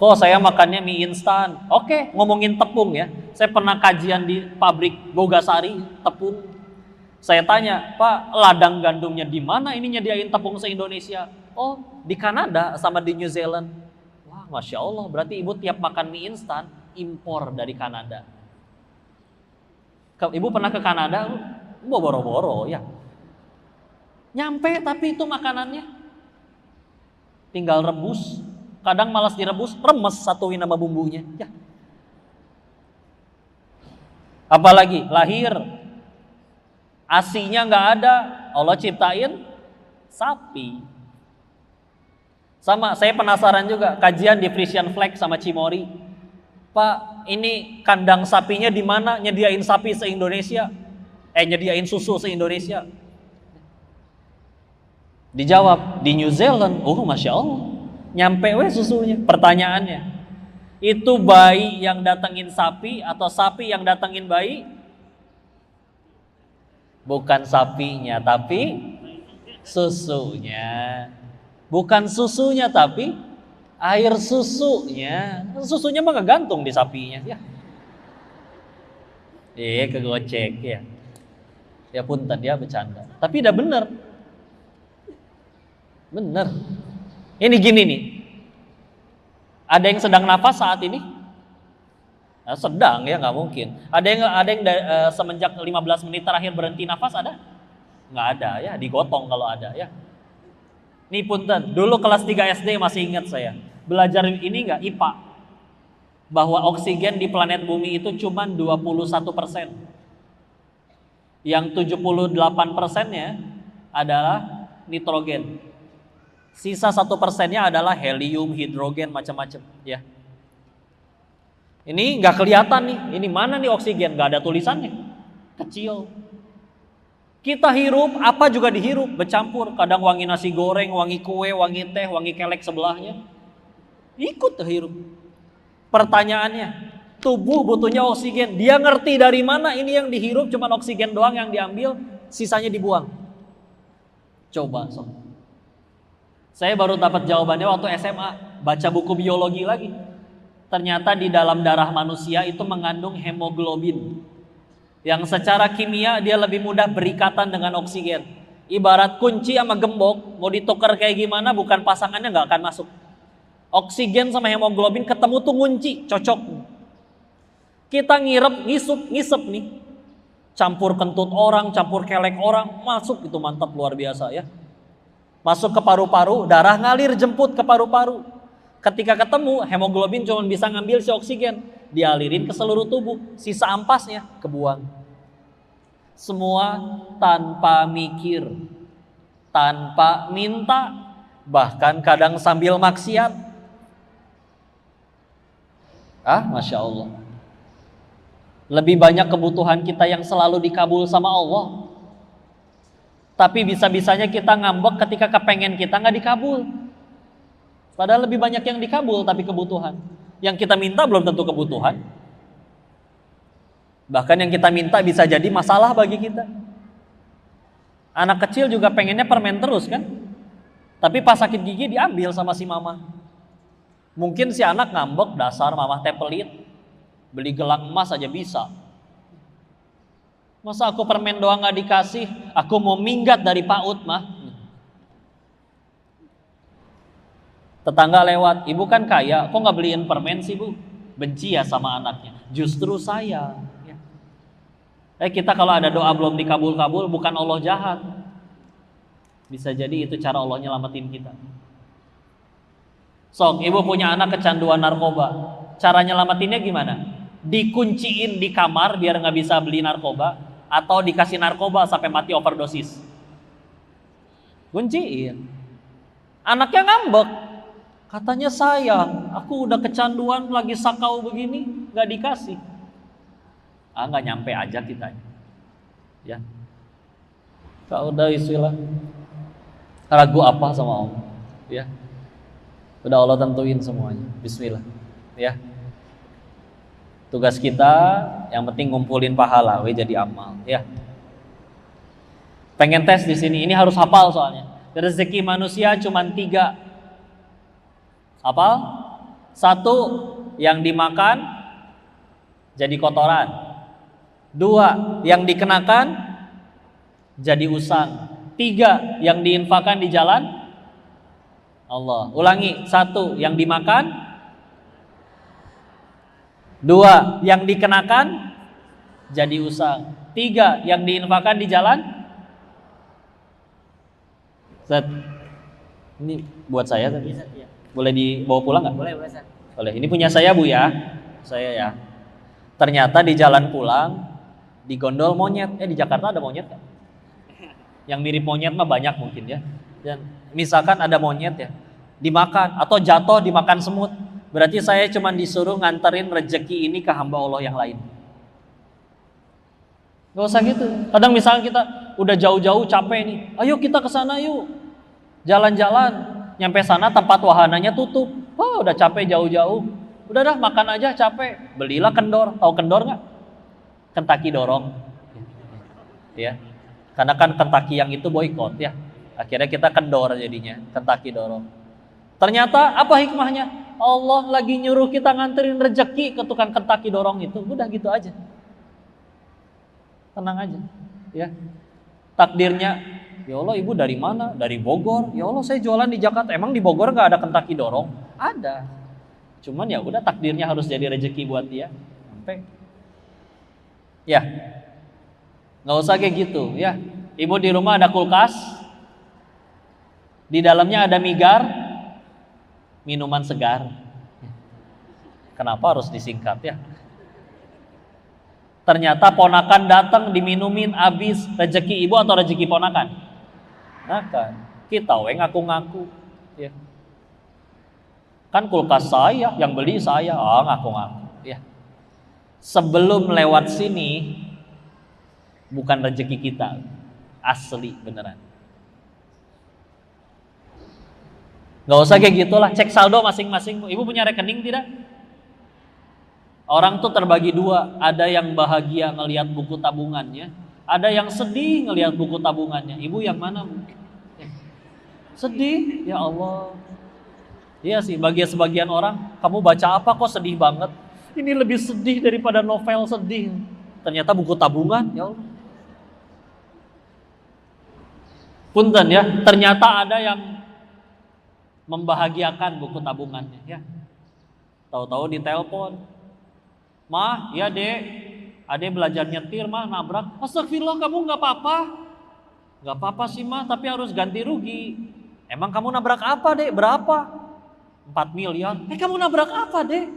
Kok saya makannya mie instan? Oke, ngomongin tepung ya. Saya pernah kajian di pabrik Bogasari tepung. Saya tanya, Pak, ladang gandumnya di mana ini nyediain tepung se-Indonesia? Oh, di Kanada sama di New Zealand. Wah, masya Allah, berarti ibu tiap makan mie instan impor dari Kanada. Ibu pernah ke Kanada? Boro-boro ya. Nyampe tapi itu makanannya tinggal rebus. Kadang malas direbus, remes satuin nama bumbunya ya. Apalagi lahir asinya nggak ada, Allah ciptain sapi. Sama saya penasaran juga kajian di Frisian Flag sama Cimory. Pak, ini kandang sapinya di mana? Nyediain sapi se-Indonesia. Nyediain susu se-Indonesia. Dijawab di New Zealand. Oh, masya Allah, nyampe susunya. Pertanyaannya, itu bayi yang datengin sapi atau sapi yang datengin bayi? Bukan sapinya tapi susunya. Bukan susunya tapi air susunya. Susunya mah gantung di sapinya ya. Kegocek ya. Ya punten dia bercanda. Tapi udah bener. Bener. Ini gini nih. Ada yang sedang nafas saat ini? Nah, sedang ya, nggak mungkin. Ada yang semenjak 15 menit terakhir berhenti nafas ada? Nggak ada ya, digotong kalau ada ya. Nih punten, dulu kelas 3 SD masih ingat saya. Belajar ini nggak IPA. Bahwa oksigen di planet bumi itu cuma 21%. Yang 78%-nya adalah nitrogen. Sisa 1%-nya adalah helium, hidrogen, macam-macam ya. Ini nggak kelihatan nih, ini mana nih oksigen? Nggak ada tulisannya, kecil. Kita hirup, apa juga dihirup, bercampur. Kadang wangi nasi goreng, wangi kue, wangi teh, wangi kelek sebelahnya, ikut hirup. Pertanyaannya, tubuh butuhnya oksigen, dia ngerti dari mana ini yang dihirup cuma oksigen doang yang diambil, sisanya dibuang. Coba sob. Saya baru dapat jawabannya waktu SMA, baca buku biologi lagi. Ternyata di dalam darah manusia itu mengandung hemoglobin yang secara kimia dia lebih mudah berikatan dengan oksigen. Ibarat kunci sama gembok, mau ditukar kayak gimana bukan pasangannya nggak akan masuk. Oksigen sama hemoglobin ketemu tuh ngunci, cocok. Kita ngisep nih, campur kentut orang, campur kelek orang, masuk itu mantap luar biasa ya. Masuk ke paru-paru, darah ngalir jemput ke paru-paru. Ketika ketemu, hemoglobin cuma bisa ngambil si oksigen, dialirin ke seluruh tubuh, sisa ampasnya kebuang. Semua tanpa mikir, tanpa minta, bahkan kadang sambil maksiat. Masya Allah. Lebih banyak kebutuhan kita yang selalu dikabul sama Allah. Tapi bisa-bisanya kita ngambek ketika kepengen kita nggak dikabul. Padahal lebih banyak yang dikabul tapi kebutuhan. Yang kita minta belum tentu kebutuhan. Bahkan yang kita minta bisa jadi masalah bagi kita. Anak kecil juga pengennya permen terus kan. Tapi pas sakit gigi diambil sama si mama. Mungkin si anak ngambek, dasar mama teh pelit. Beli gelang emas aja bisa. Masa aku permen doang gak dikasih? Aku mau minggat dari PAUD mah. Tetangga lewat, ibu kan kaya, kok gak beliin permen sih bu? Benci ya sama anaknya. Justru saya ya. Kita kalau ada doa belum dikabul-kabul, bukan Allah jahat. Bisa jadi itu cara Allah nyelamatin kita. Sok, ibu punya anak kecanduan narkoba. Cara nyelamatinnya gimana? Dikunciin di kamar biar gak bisa beli narkoba, atau dikasih narkoba sampai mati overdosis? Kunciin. Anaknya ngambek, katanya sayang, aku udah kecanduan lagi sakau begini, gak dikasih. Gak nyampe aja kita ya. Kau udah istilah ragu apa sama Allah ya. Udah Allah tentuin semuanya. Bismillah ya. Tugas kita yang penting ngumpulin pahala, jadi amal ya. Pengen tes di sini, ini harus hafal soalnya. Rezeki manusia cuma 3. Hafal? 1, yang dimakan jadi kotoran. 2, yang dikenakan jadi usang. 3, yang diinfakkan di jalan Allah. Ulangi, 1, yang dimakan. 2, yang dikenakan jadi usang. 3, yang diinfakkan di jalan. Zat, ini buat saya tadi. Boleh dibawa pulang nggak? Boleh. Boleh. Ini punya saya bu ya. Saya ya. Ternyata di jalan pulang digondol monyet. Di Jakarta ada monyet kan? Yang mirip monyet mah banyak mungkin ya. Dan misalkan ada monyet ya, dimakan atau jatuh dimakan semut. Berarti saya cuma disuruh nganterin rezeki ini ke hamba Allah yang lain. Gak usah gitu. Kadang misalnya kita udah jauh-jauh capek nih, ayo kita ke sana yuk, jalan-jalan. Nyampe sana tempat wahananya tutup. Wah udah capek jauh-jauh. Udah dah makan aja capek. Belilah kendor. Tahu kendor nggak? Kentucky dorong. Ya. Karena kan Kentucky yang itu boykot ya. Akhirnya kita kendor jadinya. Kentucky dorong. Ternyata apa hikmahnya? Allah lagi nyuruh kita nganterin rezeki ke tukang Kentucky dorong itu. Udah gitu aja. Tenang aja. Ya. Takdirnya, ya Allah ibu dari mana? Dari Bogor. Ya Allah saya jualan di Jakarta. Emang di Bogor nggak ada Kentucky dorong? Ada. Cuman ya udah, takdirnya harus jadi rezeki buat dia. Sampai ya, nggak usah kayak gitu ya. Ibu di rumah ada kulkas, di dalamnya ada migar, minuman segar. Kenapa harus disingkat ya? Ternyata ponakan datang diminumin habis. Rezeki ibu atau rezeki ponakan? Ponakan. Kita ngaku-ngaku ya. Kan kulkas saya, yang beli saya, ngaku-ngaku ya. Sebelum lewat sini bukan rezeki kita, asli beneran. Gak usah kayak gitulah, cek saldo masing-masing. Ibu punya rekening tidak? Orang tuh terbagi dua, ada yang bahagia ngelihat buku tabungannya, ada yang sedih ngelihat buku tabungannya. Ibu yang mana? Sedih, ya Allah. Iya sih, bagi sebagian orang, kamu baca apa kok sedih banget? Ini lebih sedih daripada novel sedih. Ternyata buku tabungan, ya Allah. Punten ya, ternyata ada yang membahagiakan buku tabungannya ya. Tahu-tahu ditelepon, "Mah, ya Dek, Ade belajar nyetir mah nabrak." "Astagfirullah, kamu nggak apa-apa." "Nggak apa-apa sih mah, tapi harus ganti rugi." "Emang kamu nabrak apa Dek? Berapa?" 4 miliar. Kamu nabrak apa Dek?"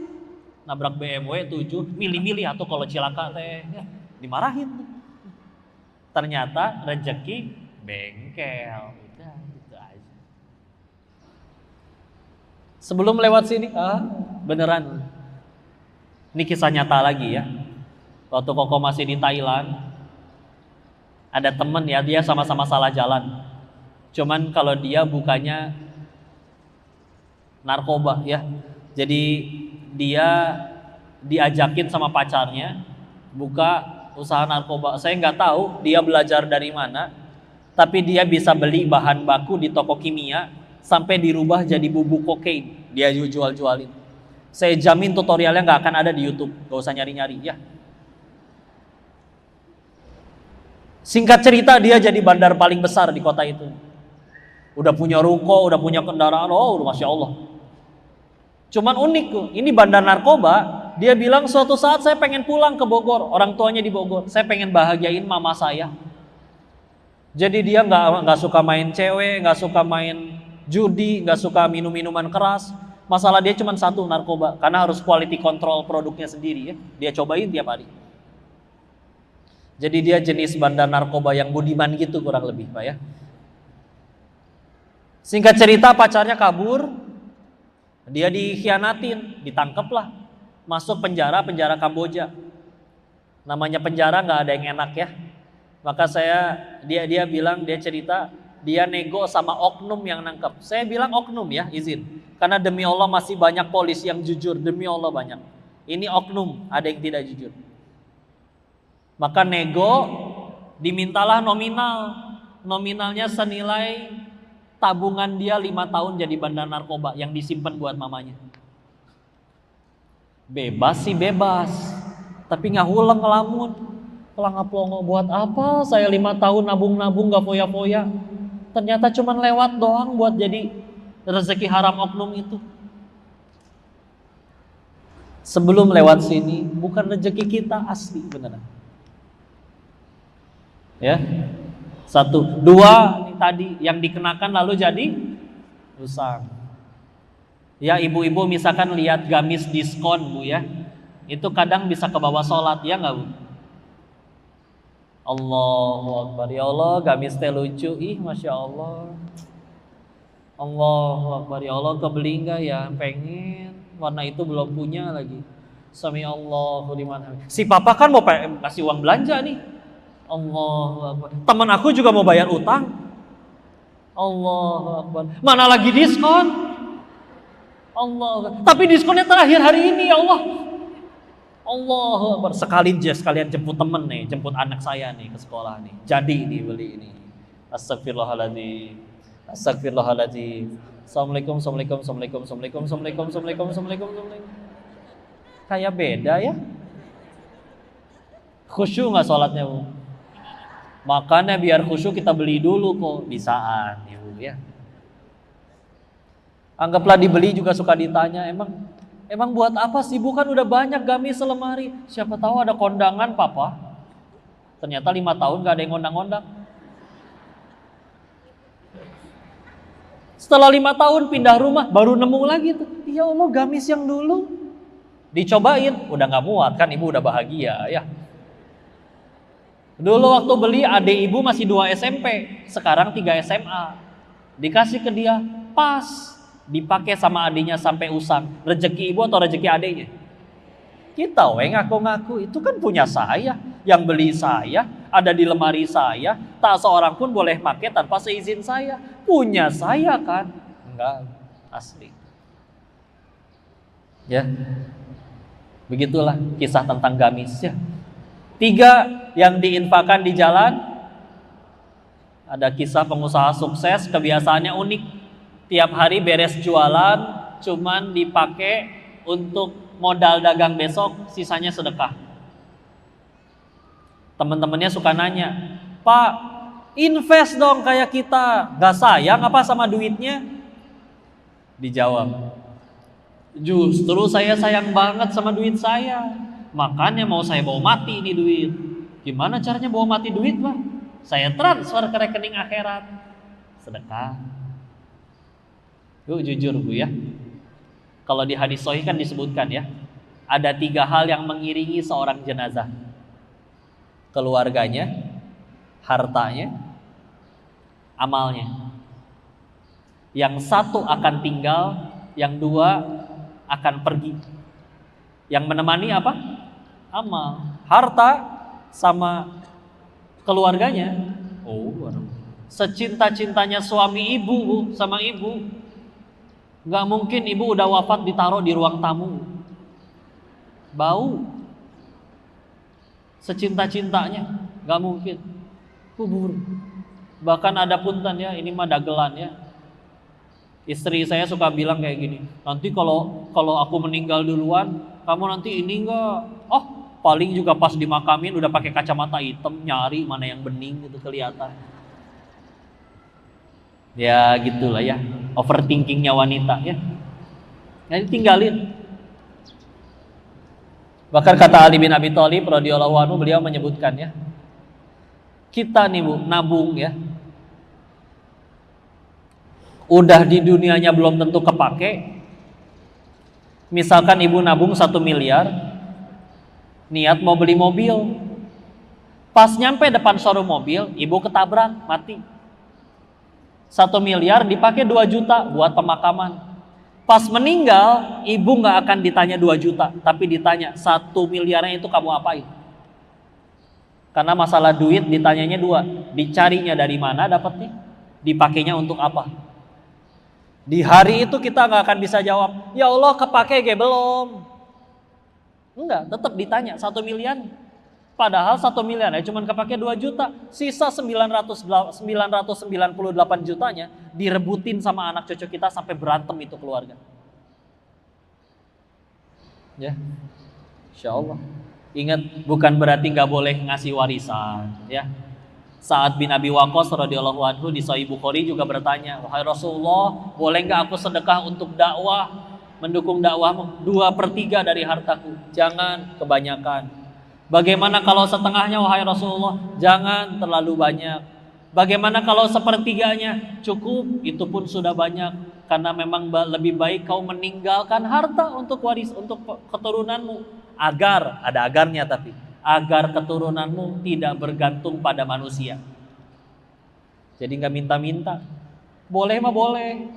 "Nabrak BMW 7. Milih-milih atau kalau cilaka teh." Ya, dimarahin. Ternyata rezeki bengkel. Udah gitu aja. Sebelum lewat sini, beneran. Ini kisah nyata lagi ya. Waktu Koko masih di Thailand, ada temen ya, dia sama-sama salah jalan. Cuman kalau dia bukannya narkoba ya. Jadi dia diajakin sama pacarnya buka usaha narkoba. Saya nggak tahu dia belajar dari mana, tapi dia bisa beli bahan baku di toko kimia sampai dirubah jadi bubuk kokain. Dia jual-jualin. Saya jamin tutorialnya nggak akan ada di YouTube, nggak usah nyari-nyari ya. Singkat cerita, dia jadi bandar paling besar di kota itu. Udah punya ruko, udah punya kendaraan, udah Masya Allah. Cuman unik tuh, ini bandar narkoba. Dia bilang suatu saat saya pengen pulang ke Bogor, orang tuanya di Bogor. Saya pengen bahagiain mama saya. Jadi dia nggak suka main cewek, nggak suka main judi, nggak suka minum-minuman keras. Masalah dia cuma satu, narkoba, karena harus quality control produknya sendiri ya. Dia cobain tiap hari. Jadi dia jenis bandar narkoba yang budiman gitu kurang lebih Pak ya. Singkat cerita, pacarnya kabur. Dia dikhianatin, ditangkaplah, masuk penjara Kamboja. Namanya penjara nggak ada yang enak ya. Maka dia bilang, dia cerita, dia nego sama oknum yang nangkep. Saya bilang oknum ya, izin, karena demi Allah masih banyak polisi yang jujur, demi Allah banyak. Ini oknum, ada yang tidak jujur. Maka nego, dimintalah nominalnya senilai tabungan dia 5 tahun jadi bandar narkoba yang disimpan buat mamanya. Bebas sih bebas, tapi ngahuleng ngelamun, pelongo buat apa saya 5 tahun nabung-nabung gak foya-foya. Ternyata cuman lewat doang buat jadi rezeki haram oknum itu. Sebelum lewat sini bukan rezeki kita asli beneran. Ya. 1, 2 ini tadi yang dikenakan lalu jadi hutang. Ya ibu-ibu misalkan lihat gamis diskon Bu ya, itu kadang bisa ke bawah sholat ya nggak Bu? Allahu Akbar, ya Allah gamis teh lucu, Masya Allah. Allahu Akbar, ya Allah kebeli nggak ya? Pengen, warna itu belum punya lagi. Sami Allahu liman hamid. Si papa kan mau kasih uang belanja nih. Allahu Akbar. Teman aku juga mau bayar utang. Allahu Akbar. Mana lagi diskon? Allah. Tapi diskonnya terakhir hari ini ya Allah. Allahu Akbar. Sekalian jemput temen nih, jemput anak saya nih ke sekolah nih. Jadi nih beli ini. Astagfirullahaladzim. Astagfirullahaladzim. Assalamualaikum. Kayak beda ya. Khusyuk nggak sholatnya Bu? Makanya biar khusyuk kita beli dulu kok bisaan Ibu ya. Anggaplah dibeli juga suka ditanya, Emang buat apa sih? Bukan udah banyak gamis selemari. Siapa tahu ada kondangan papa. Ternyata 5 tahun gak ada yang ngondang-ngondang. Setelah 5 tahun pindah rumah, baru nemu lagi tuh. Ya Allah, gamis yang dulu. Dicobain, udah gak muat kan, ibu udah bahagia ya. Dulu waktu beli adik ibu masih 2 SMP, sekarang 3 SMA. Dikasih ke dia, pas. Dipakai sama adiknya sampai usang. Rezeki ibu atau rezeki adiknya? Kita ngaku-ngaku itu kan punya saya, yang beli saya, ada di lemari saya, tak seorang pun boleh pakai tanpa seizin saya. Punya saya kan? Enggak, asli. Ya, begitulah kisah tentang gamis ya. 3 yang diinfakkan di jalan. Ada kisah pengusaha sukses, kebiasaannya unik. Tiap hari beres jualan, cuman dipakai untuk modal dagang besok, sisanya sedekah. Teman-temannya suka nanya, Pak, invest dong kayak kita, gak sayang apa sama duitnya? Dijawab, justru saya sayang banget sama duit saya, makanya mau saya bawa mati ini duit. Gimana caranya bawa mati duit, Pak? Saya transfer ke rekening akhirat. Sedekah. Yuk jujur Bu ya. Kalau di hadis sahih kan disebutkan ya, ada 3 hal yang mengiringi seorang jenazah. Keluarganya, hartanya, amalnya. Yang 1 akan tinggal, yang 2 akan pergi. Yang menemani apa? Amal. Harta sama keluarganya. Oh, secinta-cintanya suami ibu Bu, sama ibu. Gak mungkin ibu udah wafat ditaruh di ruang tamu. Bau. Secinta-cintanya gak mungkin. Kubur. Bahkan ada punten ya, ini mah dagelan ya. Istri saya suka bilang kayak gini, nanti kalau aku meninggal duluan, kamu nanti ini enggak? Oh, paling juga pas dimakamin udah pakai kacamata hitam, nyari mana yang bening gitu kelihatan. Ya gitulah ya, overthinkingnya wanita ya. Jadi tinggalin. Bahkan kata Ali bin Abi Thalib radhiyallahu anhu, beliau menyebutkan ya, kita nih Bu, nabung ya, udah di dunianya belum tentu kepake. Misalkan ibu nabung 1 miliar, niat mau beli mobil, pas nyampe depan showroom mobil, ibu ketabrak, mati. 1 miliar dipakai 2 juta buat pemakaman. Pas meninggal, ibu gak akan ditanya 2 juta, tapi ditanya 1 miliarnya itu kamu apain? Karena masalah duit ditanyanya 2, dicarinya dari mana dapatnya, dipakainya untuk apa. Di hari itu kita gak akan bisa jawab, ya Allah kepake belum. Enggak, tetap ditanya 1 miliar. Padahal 1 miliar ya cuma kepake 2 juta. Sisa 998 jutanya direbutin sama anak cucu kita sampai berantem itu keluarga. Ya, Insya Allah. Ingat, bukan berarti gak boleh ngasih warisan ya. Sa'ad bin Abi Waqqas radhiyallahu anhu di Sahih Bukhari juga bertanya, wahai Rasulullah, boleh nggak aku sedekah untuk dakwah, mendukung dakwahmu? 2/3 dari hartaku. Jangan kebanyakan. Bagaimana kalau setengahnya wahai Rasulullah? Jangan terlalu banyak. Bagaimana kalau 1/3-nya? Cukup, itu pun sudah banyak. Karena memang lebih baik kau meninggalkan harta untuk waris, untuk keturunanmu. Agar, ada agarnya tapi, agar keturunanmu tidak bergantung pada manusia. Jadi nggak minta-minta. Boleh mah boleh.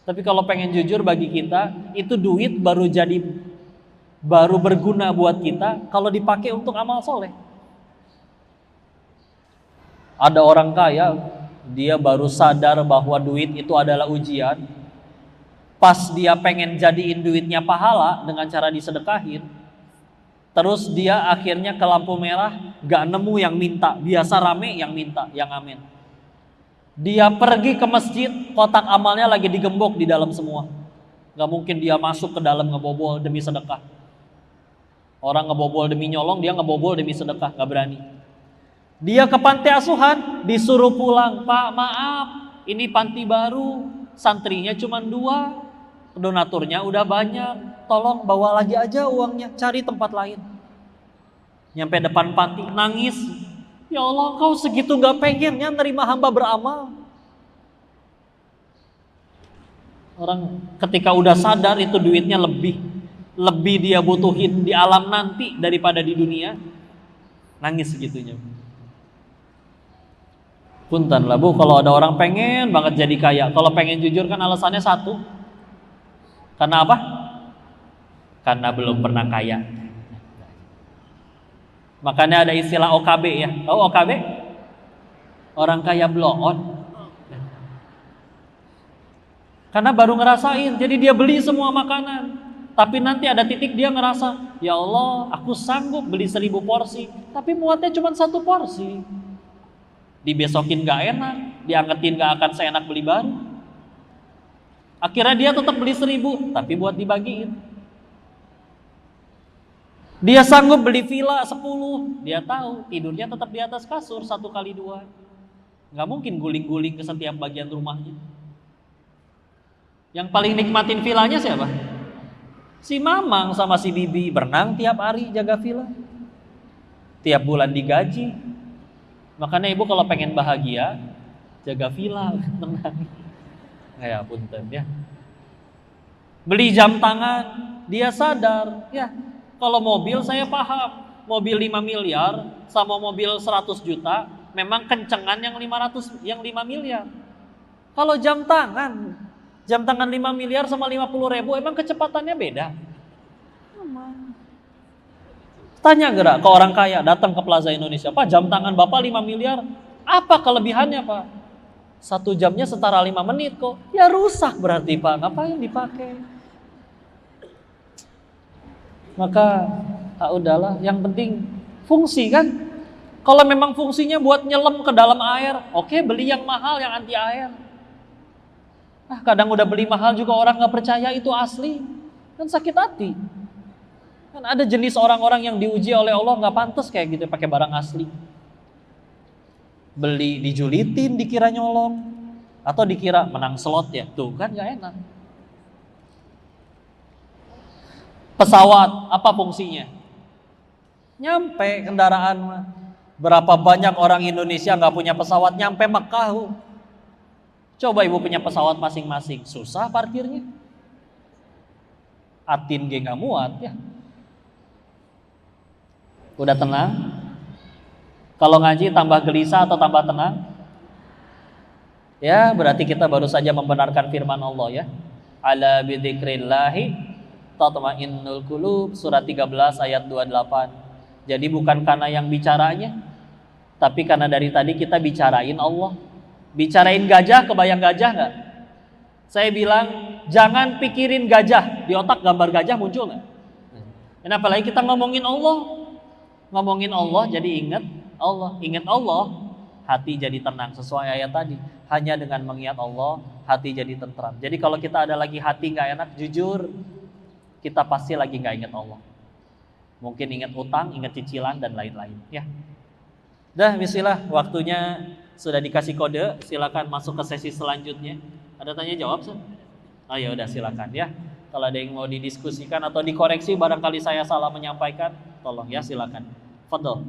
Tapi kalau pengen jujur bagi kita, itu duit baru berguna buat kita kalau dipakai untuk amal soleh. Ada orang kaya, dia baru sadar bahwa duit itu adalah ujian. Pas dia pengen jadiin duitnya pahala dengan cara disedekahin, terus dia akhirnya ke lampu merah, gak nemu yang minta, biasa rame yang minta, yang amin. Dia pergi ke masjid, kotak amalnya lagi digembok di dalam semua. Gak mungkin dia masuk ke dalam ngebobol demi sedekah. Orang ngebobol demi nyolong, dia ngebobol demi sedekah, gak berani. Dia ke panti asuhan, disuruh pulang. Pak maaf, ini panti baru, santrinya cuma 2. donaturnya udah banyak, tolong bawa lagi aja uangnya, cari tempat lain. Nyampe depan panti, nangis. Ya Allah, kau segitu gak pengennya nerima hamba beramal. Orang ketika udah sadar itu duitnya lebih dia butuhin di alam nanti daripada di dunia, nangis segitunya. Punten lah Bu, kalau ada orang pengen banget jadi kaya, kalau pengen jujur kan alasannya satu, karena apa? Karena belum pernah kaya. Makanya ada istilah OKB ya. Tahu OKB? Orang kaya blow on. Karena baru ngerasain, jadi dia beli semua makanan. Tapi nanti ada titik dia ngerasa, ya Allah, aku sanggup beli 1000 porsi, tapi muatnya cuma 1 porsi. Dibesokin gak enak, diangetin gak akan seenak beli baru. Akhirnya dia tetap beli 1000, tapi buat dibagiin. Dia sanggup beli villa 10, dia tahu tidurnya tetap di atas kasur 1x2. Gak mungkin guling-guling ke setiap bagian rumahnya. Yang paling nikmatin villanya siapa? Si Mamang sama si Bibi berenang tiap hari jaga villa. Tiap bulan digaji. Makanya ibu kalau pengen bahagia, jaga villa, tenang. Ya punten ya. Beli jam tangan, dia sadar, ya kalau mobil saya paham, mobil 5 miliar sama mobil 100 juta, memang kencengan yang 500, yang 5 miliar. Kalau jam tangan 5 miliar sama 50 ribu, emang kecepatannya beda? Tanya gerak ke orang kaya, datang ke Plaza Indonesia, Pak jam tangan Bapak 5 miliar, apa kelebihannya Pak? 1 jamnya setara 5 menit kok. Ya rusak berarti Pak, ngapain dipakai? Maka udahlah, yang penting fungsi kan. Kalau memang fungsinya buat nyelam ke dalam air, oke, beli yang mahal yang anti air. Kadang udah beli mahal juga orang gak percaya itu asli, kan sakit hati. Kan ada jenis orang-orang yang diuji oleh Allah gak pantas kayak gitu pakai barang asli. Beli dijulitin dikira nyolong, atau dikira menang slot ya, tuh kan gak enak. Pesawat apa fungsinya? Nyampe kendaraan mah. Berapa banyak orang Indonesia gak punya pesawat nyampe Mekah. Coba ibu punya pesawat masing-masing, susah parkirnya. Atin ge gak muat ya. Udah tenang? Kalau ngaji tambah gelisah atau tambah tenang? Ya berarti kita baru saja membenarkan firman Allah ya. Ala bidzikrillahi tatma'innul qulub, surat 13 ayat 28. Jadi bukan karena yang bicaranya, tapi karena dari tadi kita bicarain Allah. Bicarain gajah, kebayang gajah gak? Saya bilang jangan pikirin gajah, di otak gambar gajah muncul gak? Dan apalagi kita ngomongin Allah. Ngomongin Allah jadi ingat Allah, hati jadi tenang sesuai ayat tadi. Hanya dengan mengingat Allah, hati jadi tentram. Jadi kalau kita ada lagi hati gak enak, jujur kita pasti lagi gak ingat Allah. Mungkin ingat utang, ingat cicilan dan lain-lain ya. Dah bismillah, waktunya sudah dikasih kode, silakan masuk ke sesi selanjutnya. Ada tanya jawab sih? Oh ya udah silakan ya. Kalau ada yang mau didiskusikan atau dikoreksi barangkali saya salah menyampaikan, tolong ya silakan. Fadhol.